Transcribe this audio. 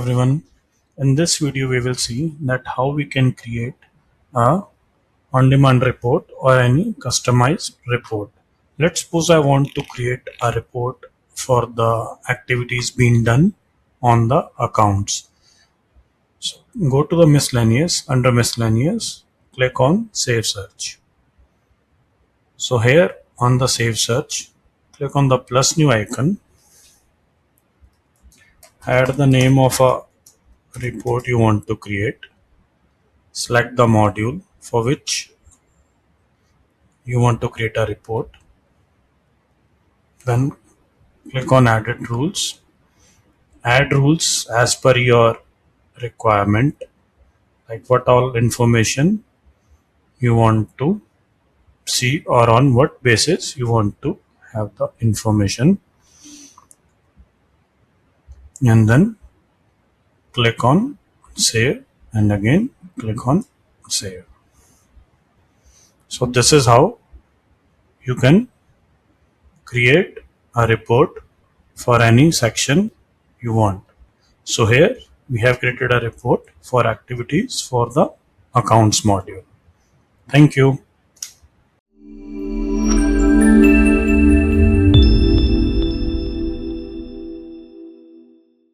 everyone. In this video we will see that how we can create a on-demand report or any customized report. Let's suppose I want to create a report for the activities being done on the accounts. So go to the miscellaneous, under miscellaneous, click on save search. So here on the save search, click on the plus new icon, add the name of a report you want to create, select the module for which you want to create a report, then click on edit rules, add rules as per your requirement, like what all information you want to see or on what basis you want to have the information, and then click on save and again click on save. So this is how you can create a report for any section you want. So here we have created a report for activities for the accounts module. Thank you.